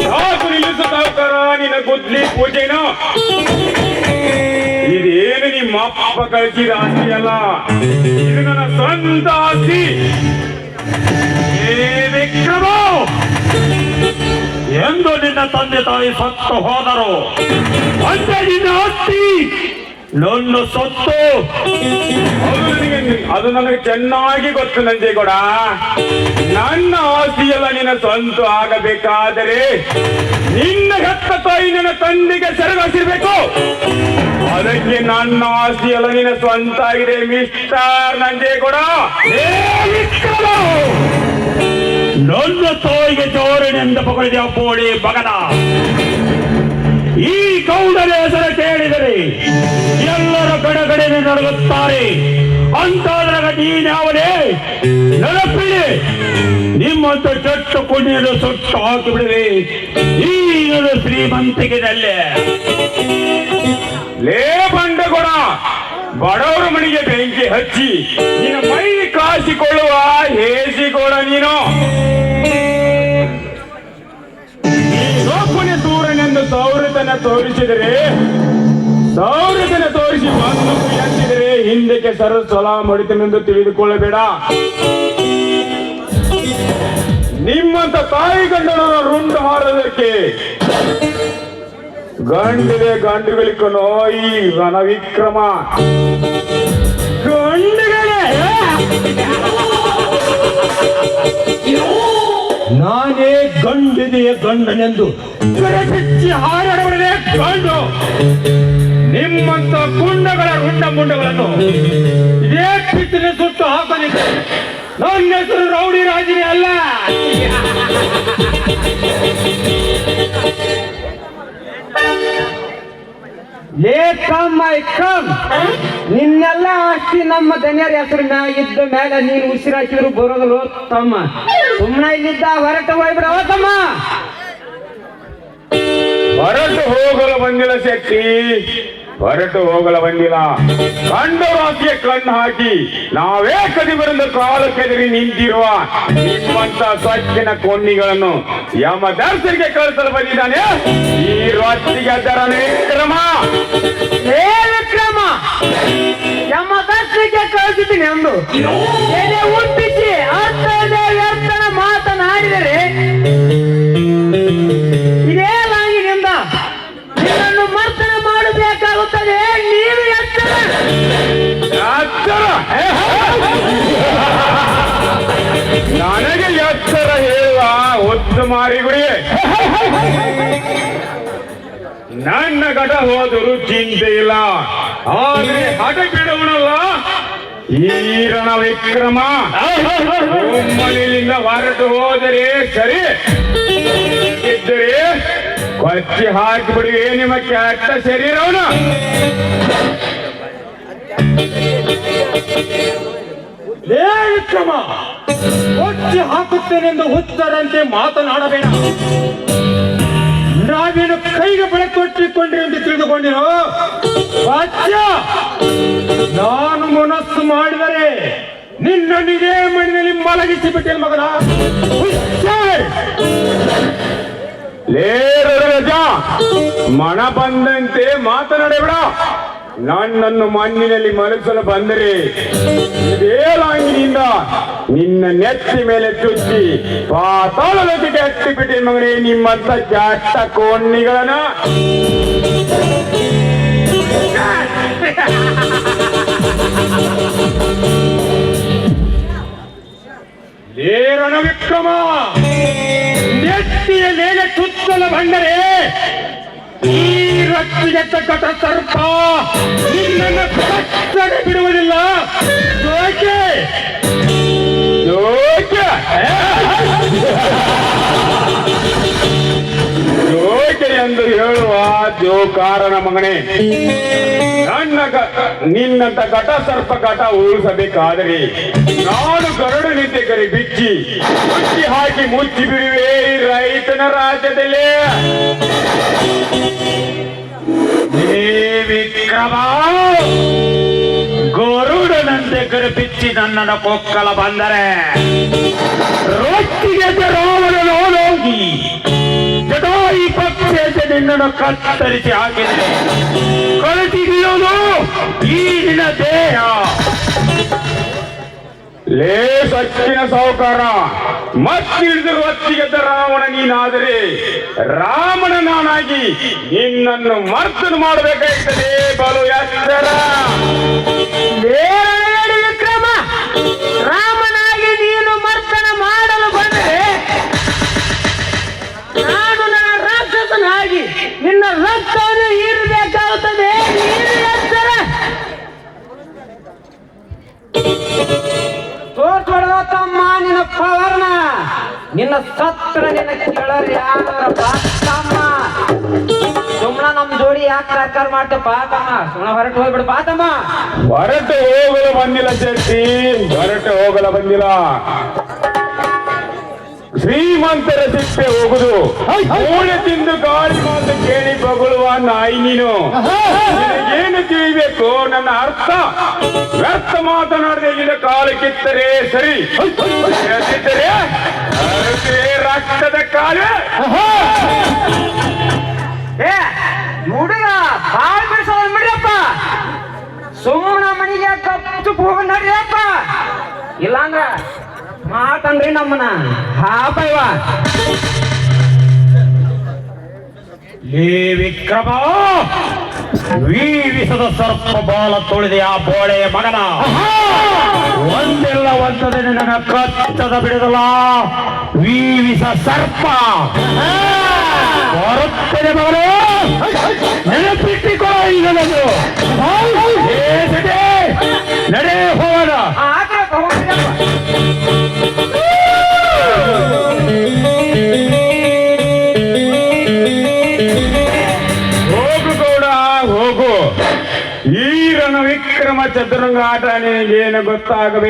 ಯಾಕೆ ನಿಲ್ಲಿಸುತ್ತಾವ್ಕಾರ ನಿನ್ನ ಗುದ್ಲಿ ಪೂಜೆನೋ? ಇದೇನು ನಿಮ್ಮ ಅಪ್ಪ ಕಳಿಸಿದ ಆಸ್ತಿ ಅಲ್ಲ, ಇದು ನನ್ನ ಸ್ವಂತ ಆಸ್ತಿ. ವಿಕ್ರಮ, ಎಂದು ನಿನ್ನ ತಂದೆ ತಾಯಿ ಸತ್ತು ಹೋದರು ಅಂತೆ ನಿನ್ನ ಆಸ್ತಿ ನನ್ನ ಸೊತ್ತು. ಅದು ನನಗೆ ಚೆನ್ನಾಗಿ ಗೊತ್ತು ನಂಜೇಗೌಡ. ನನ್ನ ಆಸ್ತಿಯೆಲ್ಲ ನಿನ್ನ ಸ್ವಂತ ಆಗಬೇಕಾದರೆ ನಿನ್ನ ಹೆತ್ತ ತಾಯಿ ನನ್ನ ತಂದೆಗೆ ಸೆರಗಾಸಿರ್ಬೇಕು. ಅದಕ್ಕೆ ನನ್ನ ಆಸ್ತಿಯೆಲ್ಲ ನಿನ್ನ ಸ್ವಂತ ಆಗಿದೆ ಮಿಸ್ಟರ್ ನಂಜೇಗೌಡ. ನನ್ನ ತಾಯಿಗೆ ಜೋರನೆಂದು ಪಗಳಿದ ಬೋಳಿ ಮಗನ. ಈ ಗೌಡನ ಹೆಸರು ಕೇಳಿದರೆ ಎಲ್ಲರೂ ಕಡೆಗಡೆ ನಡುಗುತ್ತಾರೆ. ಅಂತಾದ್ರಾಗ ನೀನ್ಯಾವನೇ ನೆನಪಿಡಿ, ನಿಮ್ಮಂತ ಚಟ್ಟು ಕುಣಿಯಲು ಸುಟ್ಟು ಹಾಕಿಬಿಡಿದೆ ಈ ಶ್ರೀಮಂತಿಕೆದಲ್ಲೇ. ಲೇ ಬಂಡಗೌಡ, ಬಡವರ ಮನೆಗೆ ಬೆಂಕಿ ಹಚ್ಚಿ ನಿನ್ನ ಮೈ ಕಾಸಿಕೊಳ್ಳುವ ಹೇಸಿಗೋಡ ನೀನು. ಸೋಪನೆ ದೂರನೆಂದು ಸೌರತನ ತೋರಿಸಿದರೆ ಬಂದು ಎತ್ತಿದರೆ ಹಿಂದಕ್ಕೆ ಸಲ ಮಡಿತನೆಂದು ತಿಳಿದುಕೊಳ್ಳಬೇಡ. ನಿಮ್ಮಂತ ತಾಯಿ ಗಂಡನ ರುಂಡು ಹಾರೋದಕ್ಕೆ ಗಂಡಿದೆ ಗಂಡುಗಳಿಗೂ ನೋಯಿ ರಣವಿಕ್ರಮ. ಗಂಡುಗಳೇ, ನಾನೇ ಗಂಡಿದೆಯ ಗಂಡನೆಂದು ಕರೆಪಿಚ್ಚಿ ಹಾರಾಡಬಡದೆ ಗಂಡು. ನಿಮ್ಮಂತ ಗುಂಡಗಳ ರುಂಡ ಮುಂಡಗಳನ್ನು ಇದೇ ಪಿತ್ತಿನ ಸುಟ್ಟು ಹಾಕಲಿಕ್ಕೆ ನನ್ನ ಹೆಸರು ರೌಡಿ ರಾಜನೇ ಅಲ್ಲ. ನಿನ್ನೆಲ್ಲ ಆಸ್ತಿ ನಮ್ಮ ದನಿಯರ ಹೆಸರು ಇದ್ದ ಮೇಲೆ ನೀನು ಉಸಿರಾಕಿದ್ರು ಬರೋದಲ್ಲ ತಮ್ಮ. ಸುಮ್ಮನೆ ಇಲ್ಲಿದ್ದ ಹೊರಟು ಹೋಗ್ಬಿಡ ತಮ್ಮ. ಹೊರಟು ಹೋಗಲು ಬಂದಿಲ್ಲ ಶಕ್ತಿ, ಹೊರಟು ಹೋಗಲು ಬಂದಿಲ್ಲ. ಕಂಡವರು ಆಕೆಗೆ ಕಣ್ಣು ಹಾಕಿ ನಾವೇ ಕದಿಬರಿಂದ ಕಾಲು ಕೆದರಿ ನಿಂತಿರುವ ನಿಮ್ಮಂತ ಸ್ವಚ್ಛನ ಕೊಂಡಿಗಳನ್ನು ಯಮ ದರ್ಶನಿಗೆ ಕಳಿಸಲು ಬಂದಿದ್ದಾನೆ ಈ ರಾತ್ರಿಗೆ ಅದರ ವಿಕ್ರಮ. ವಿಕ್ರಮ, ಯಮ ದರ್ಶನಿಗೆ ಕಳಿಸಿದ್ದೀನಿ ಅಂದು ಎದೆ ಹುಟ್ಟಿಸಿ ವ್ಯರ್ಥನ ಮಾತನಾಡಿದರೆ ಇದೇ ಲಾಂಗಿನಿಂದ ನಿನ್ನನ್ನು ಮರ್ತನ ಮಾಡಬೇಕಾಗುತ್ತದೆ. ನೀನು ಎತ್ತರ ನನಗೆ ಎತ್ತರ ಹೇಳುವ ಒತ್ತು ಮಾರಿಗುಡಿಯೇ. ನನ್ನ ಗಡ ಹೋದರೂ ಚಿಂತೆ ಇಲ್ಲ, ಆದ್ರೆ ಹಠ ಬಿಡುವನಲ್ಲ ಈ ರಣ ವಿಕ್ರಮ. ಮನೆಯಿಂದ ಹೊರಟು ಹೋದರೆ ಸರಿ ಇದ್ದರೆ ಕೊಚ್ಚಿ ಹಾಕಿಬಿಡುವೆ ನಿಮ್ಮ ಕೆಟ್ಟ ಶರೀರವನು. ವಿಕ್ರಮ, ಕೊಚ್ಚಿ ಹಾಕುತ್ತೇನೆಂದು ಹುಚ್ಚರಂತೆ ಮಾತನಾಡಬೇಡ. ನಾವೇನು ಕೈಗೆ ಬಳೆ ತೊಟ್ಟಿಕೊಂಡ್ರಿ ಎಂದು ತಿಳಿದುಕೊಂಡಿರೋ. ನಾನು ಮನಸ್ಸು ಮಾಡಿದರೆ ನಿನ್ನನ್ನು ಇದೇ ಮಣ್ಣಿನಲ್ಲಿ ಮಲಗಿಸಿ ಬಿಟ್ಟೆ ಮಗನ. ರಜ ಮನ ಬಂದಂತೆ ಮಾತನಾಡಬೇಡ. ನನ್ನನ್ನು ಮಣ್ಣಿನಲ್ಲಿ ಮಲಗಿಸಲು ಬಂದರೆ ಇದೇ ಲಾಂಗಿನಿಂದ ನಿನ್ನ ನೆತ್ತಿ ಮೇಲೆ ಚುಚ್ಚಿ ಪಾತಾಳದಕ್ಕೆ ಹತ್ತಿ ಬಿಟ್ಟೆ ಮಗನೇ ನಿಮ್ಮಂತ ಕೆಟ್ಟ ಕೋಣಿಗಳನ್ನ. ರೇರಣ ವಿಕ್ರಮ, ನೆತ್ತಿಯ ಮೇಲೆ ಚುಚ್ಚಲು ಬಂದರೆ ಈ ರಕ್ತಿಗೆಟ್ಟ ಕಟ ಸರ್ಪ ನಿನ್ನನ್ನು ಕಟ್ಟದೆ ಬಿಡುವುದಿಲ್ಲ. ಜೋಕೆ ಜೋಕೆ ಜೋಕೆ ಎಂದು ಹೇಳುವ ಜೋಕಾರನ ಮಗನೇ, ನಿನ್ನಂತ ಘಟ ಸರ್ಪ ಘಟ ಉಳಿಸಬೇಕಾದರೆ ನಾನು ಗರುಡ ನಿಂತೆ ಕರಿ ಬಿಚ್ಚಿ ಮುಚ್ಚಿ ಹಾಕಿ ಮುಚ್ಚಿ ಬಿಡುವೆ ಈ ರೈತನ ರಾಜ್ಯದಲ್ಲಿ. ವಿಕ್ರಮ, ಗರುಡನಂತೆ ಕರಿಪಿಚ್ಚಿ ನನ್ನನ್ನು ಕೊಕ್ಕಲ ಬಂದರೆ ರೊಟ್ಟಿಗೆ ರಾವಣನೋಗಿ ಜಟಾ ನಿನ್ನನ್ನು ಕತ್ತರಿಸಿ ಹಾಕಿದೆ. ಕಳಿಸಿಗಿಯೋದು ಈ ನಿನ್ನ ದೇಹ. ಲೇ ಸಚ್ಚಿನ ಸಾಹುಕಾರ, ಮತ್ತಿಳಿದು ಹೊತ್ತಿಗೆದ್ದ ರಾವಣ ನೀನಾದರೆ ರಾಮನ ನಾನಾಗಿ ನಿನ್ನನ್ನು ಮರ್ತನ ಮಾಡಬೇಕಾಗ್ತದೆ. ಬಲು ಎತ್ತರ ವಿಕ್ರಮ, ರಾಮನಾಗಿ ನೀನು ಮರ್ತನ ಮಾಡಲು ಬಂದರೆ ನಾನು ನನ್ನ ರಾಕ್ಷಸನಾಗಿ ನಿನ್ನ ರಕ್ತವನ್ನು ಹೀರಬೇಕಾಗುತ್ತದೆ. ನೀನು ಎತ್ತರ ತೋರ್ಸ್ಕೊಡೋ ತಮ್ಮ ನಿನ್ನ ಪವರ್ನ. ನಿನ್ನ ಸತ್ರ ನಿನ್ನ ಕೆಳರಿ ಯಾರ ತಮ್ಮ. ಸುಮ್ಮನ ನಮ್ ಜೋಡಿ ಯಾಕೆ ಸರ್ಕಾರ ಮಾಡ್ತೇಪ್ಪ ತಮ್ಮ? ಸುಮ್ಮನೆ ಹೊರಟು ಹೋಗ್ಬಿಡು ಬಾ ತಮ್ಮ. ಹೊರಟು ಹೋಗಲು ಬಂದಿಲ್ಲ ಶೆಟ್ಟಿ, ಹೊರಟು ಹೋಗಲು ಬಂದಿಲ್ಲ. ಶ್ರೀಮಂತರ ಸಿಟ್ಟೆ ಹೋಗುದು, ಮೂಳೆ ತಿಂದು ಗಾಳಿ ಮಾತು ಕೇಳಿ ಬಗಳುವ ನಾಯಿ ನೀನು. ಏನು ತಿಳಿಬೇಕು ನನ್ನ ಅರ್ಥ? ವ್ಯರ್ಥ ಮಾತನಾಡದೆ ನಿನ್ನ ಕಾಲು ಕಿತ್ತರೆ ಸರಿ, ಎದ್ದಿದ್ದರೆ ಅರಸೇ ರಕ್ತದ ಕಾಲು. ಏ ಹುಡುಗ ಬಾಳ್ ಬಿಡಿಸೋದ್ ಬಿಡಿಯಪ್ಪ. ಸುಮ್ಮನ ಮನೆಗೆ ಕಪ್ಪು ಹೋಗ ನಡಿಯಪ್ಪ. ಇಲ್ಲಾಂದ್ರ ಮಾತಂದ್ರಿ ನಮ್ಮನ ಹಾಪಯ್ವ. ಲೇ ವಿಕ್ರಮ, ವೀವಿಸದ ಸರ್ಪ ಬಾಲ ತೊಳೆದ ಆ ಬೋಳೆ ಮಗನ ಒಂದೆಲ್ಲ ಒಂದದೆ ನಿನ್ನ ಕಚ್ಚದ ಬಿಡದಲ್ಲ ವೀವಿಸ ಸರ್ಪ. ಬರುತ್ತದೆ ಮಗನು, ನೆನಪಿಟ್ಟಿಕೊಳ್ಳೋ ಈಗ ನಾನು. ನಡೆ ಹೋದ. ಹೋಗು ಗೌಡ ಹೋಗು. ಈ ರಣ ವಿಕ್ರಮ ಚದುರಂಗ ಆಟ ನಿನಗೇನು ಗೊತ್ತಾಗಬೇಕು?